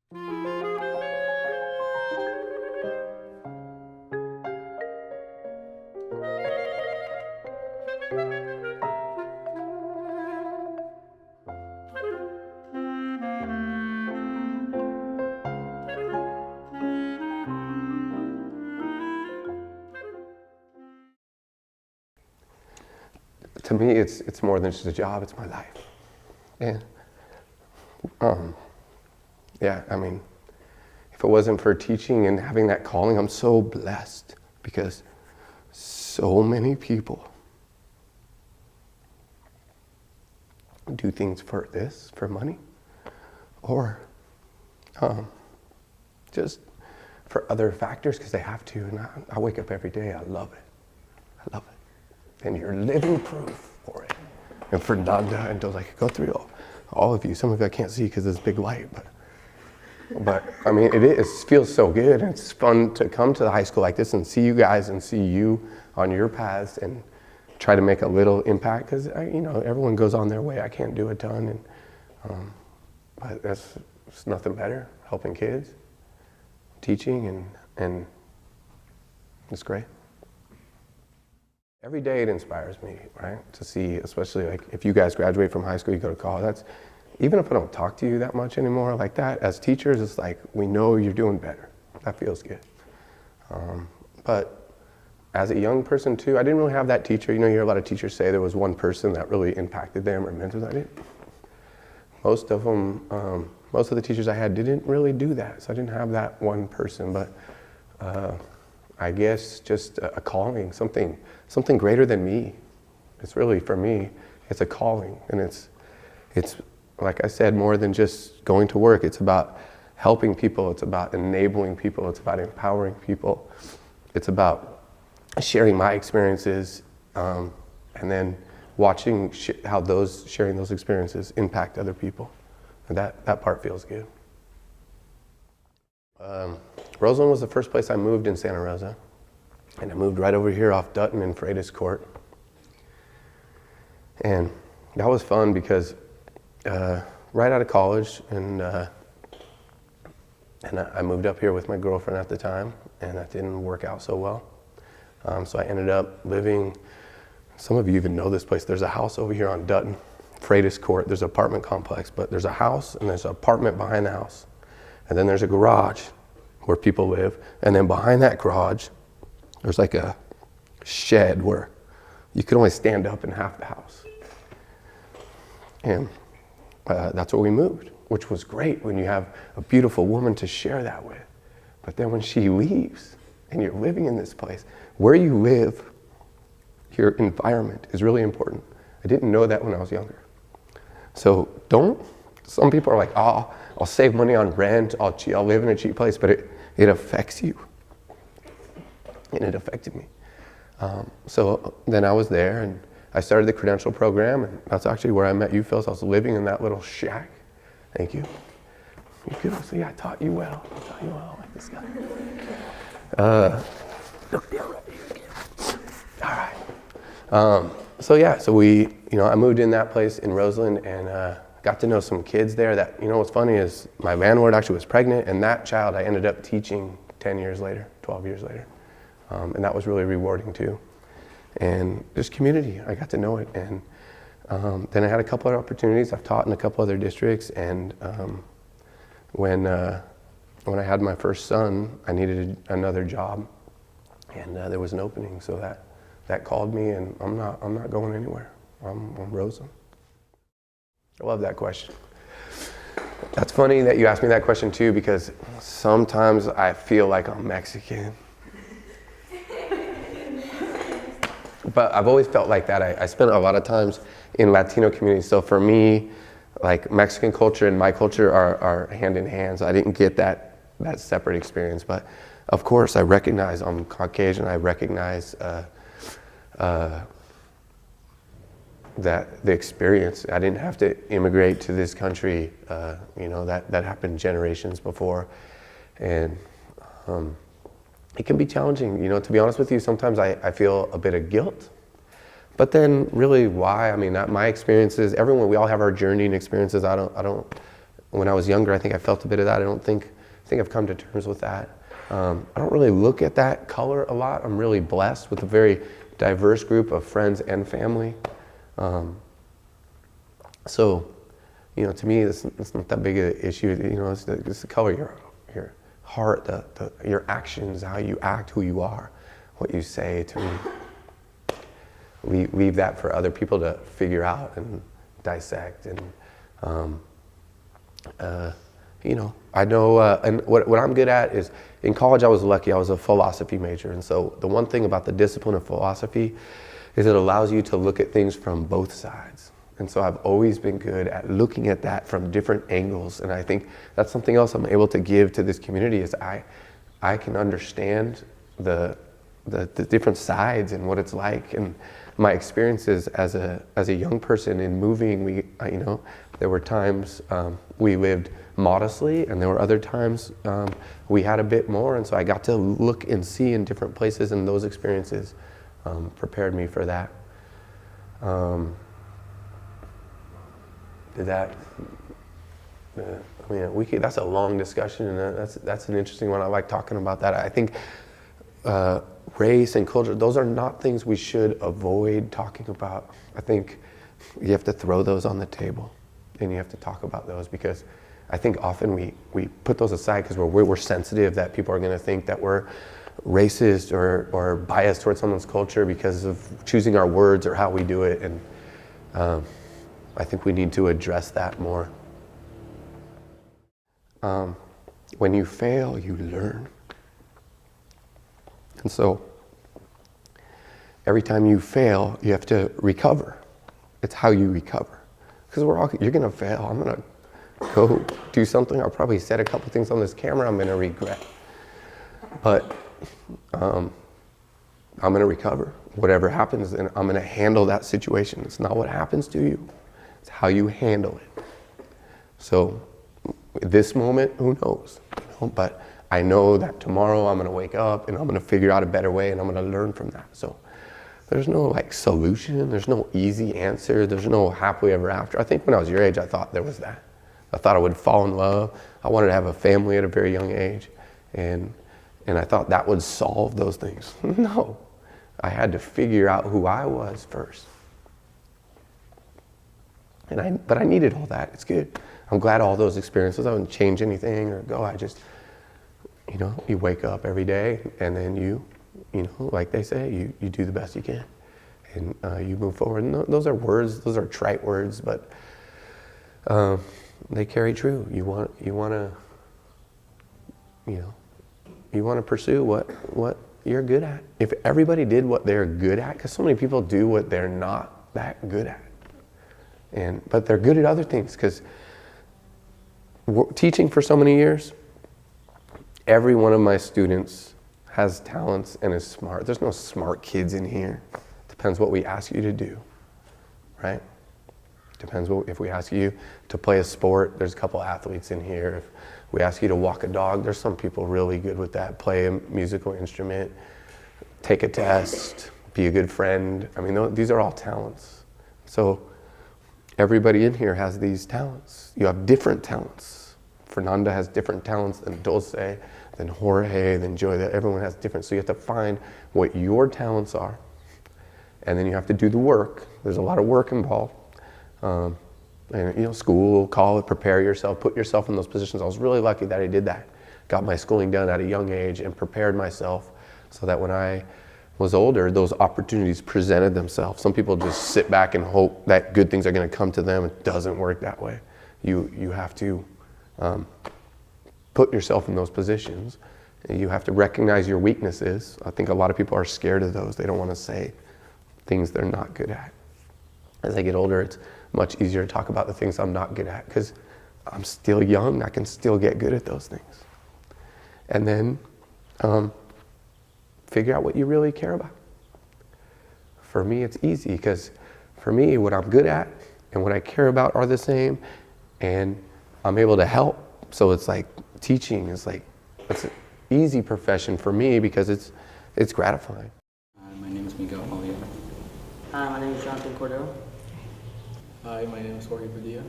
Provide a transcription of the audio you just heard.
To me, it's more than just a job, it's my life. And yeah, I mean, if it wasn't for teaching and having that calling, I'm so blessed because so many people do things for this, for money, or just for other factors because they have to. And I wake up every day, I love it. I love it. And you're living proof for it. And Fernanda, and those, I could go through all of you. Some of you I can't see because it's big light, but I mean, it feels so good, and it's fun to come to the high school like this and see you guys and see you on your paths and try to make a little impact because everyone goes on their way. I can't do a ton, and but that's nothing better. Helping kids, teaching, and it's great. Every day it inspires me, right? To see, especially like if you guys graduate from high school, you go to college, even if I don't talk to you that much anymore like that, as teachers, it's like, we know you're doing better. That feels good. But as a young person too, I didn't really have that teacher. You hear a lot of teachers say there was one person that really impacted them or mentored them. Most of them, most of the teachers I had didn't really do that. So I didn't have that one person, but I guess just a calling, something greater than me. It's really, for me, it's a calling, and it's like I said, more than just going to work. It's about helping people. It's about enabling people. It's about empowering people. It's about sharing my experiences, and then watching how sharing those experiences impact other people. And that part feels good. Roseland was the first place I moved in Santa Rosa. And I moved right over here off Dutton and Freitas Court. And that was fun because right out of college, and I moved up here with my girlfriend at the time, and that didn't work out so well. So I ended up living, some of you even know this place, there's a house over here on Dutton, Freitas Court, there's an apartment complex, but there's a house and there's an apartment behind the house. And then there's a garage where people live, and then behind that garage, there's like a shed where you could only stand up in half the house. And that's where we moved, which was great when you have a beautiful woman to share that with. But then when she leaves and you're living in this place, where you live, your environment is really important. I didn't know that when I was younger. So some people are like, oh, I'll save money on rent, I'll live in a cheap place, but it affects you. And it affected me. So then I was there, and I started the credential program, and that's actually where I met you, Phil. So I was living in that little shack. Thank you. You could see I taught you well. Like this guy. Look down right here again. All right. So we, I moved in that place in Roseland, and got to know some kids there that, what's funny is my landlord actually was pregnant, and that child I ended up teaching 10 years later, 12 years later. And that was really rewarding too. And just community, I got to know it. And then I had a couple other opportunities. I've taught in a couple other districts, and when I had my first son, I needed another job, and there was an opening, so that called me, and I'm not going anywhere. I'm Roseland. I love that question. That's funny that you asked me that question too, because sometimes I feel like I'm Mexican. But I've always felt like that. I spent a lot of times in Latino communities. So for me, like Mexican culture and my culture are hand in hand. So I didn't get that separate experience. But of course, I recognize I'm Caucasian. I recognize that the experience. I didn't have to immigrate to this country. That happened generations before, and it can be challenging. To be honest with you, sometimes I feel a bit of guilt. But then, really, why? I mean, my experiences. We all have our journey and experiences. I don't when I was younger, I think I felt a bit of that. I think I've come to terms with that. I don't really look at that color a lot. I'm really blessed with a very diverse group of friends and family. So, to me, it's not that big an issue. It's the color of your heart, your actions, how you act, who you are, what you say. To me, we leave that for other people to figure out and dissect. And I know, and what I'm good at is, in college I was lucky, I was a philosophy major. And so the one thing about the discipline of philosophy is it allows you to look at things from both sides. And so I've always been good at looking at that from different angles. And I think that's something else I'm able to give to this community is I can understand the different sides and what it's like. And my experiences as a young person in moving, there were times we lived modestly, and there were other times we had a bit more, and so I got to look and see in different places, and those experiences prepared me for that. That's a long discussion, and that's an interesting one. I like talking about that. I think race and culture, those are not things we should avoid talking about. I think you have to throw those on the table, and you have to talk about those, because I think often we put those aside because we're sensitive that people are going to think that we're racist or biased towards someone's culture because of choosing our words or how we do it. And I think we need to address that more. When you fail, you learn. And so every time you fail, you have to recover. It's how you recover. Because you're going to fail. I'm going to go do something. I'll probably said a couple things on this camera I'm going to regret. But I'm going to recover. Whatever happens, and I'm going to handle that situation. It's not what happens to you. It's how you handle it. So this moment, who knows? But I know that tomorrow I'm going to wake up and I'm going to figure out a better way, and I'm going to learn from that. So there's no solution. There's no easy answer. There's no happily ever after. I think when I was your age, I thought there was that. I thought I would fall in love. I wanted to have a family at a very young age. And I thought that would solve those things. No. I had to figure out who I was first. But I needed all that. It's good. I'm glad all those experiences. I wouldn't change anything or go. I just, you wake up every day, and then you like they say, you do the best you can, and you move forward. And those are words. Those are trite words, but they carry true. You want to pursue what you're good at. If everybody did what they're good at, because so many people do what they're not that good at, but they're good at other things. Because teaching for so many years, every one of my students has talents and is smart. There's no smart kids in here. Depends what we ask you to do, right? Depends if we ask you to play a sport. There's a couple athletes in here. If we ask you to walk a dog, there's some people really good with that. Play a musical instrument, take a test, be a good friend. These are all talents. So everybody in here has these talents. You have different talents. Fernanda has different talents than Dulce, than Jorge, than Joy. Everyone has different. So you have to find what your talents are. And then you have to do the work. There's a lot of work involved. School, college, prepare yourself, put yourself in those positions. I was really lucky that I did that. Got my schooling done at a young age and prepared myself so that when I was older, those opportunities presented themselves. Some people just sit back and hope that good things are going to come to them. It doesn't work that way. You have to put yourself in those positions. You have to recognize your weaknesses. I think a lot of people are scared of those. They don't want to say things they're not good at. As I get older, it's much easier to talk about the things I'm not good at because I'm still young. I can still get good at those things. And then figure out what you really care about. For me, it's easy because for me, what I'm good at and what I care about are the same, and I'm able to help. So it's like teaching is it's an easy profession for me because it's gratifying. My name is Miguel Malia. Hi, my name is Jonathan Cordero. Hi, my name is Jorge Padilla.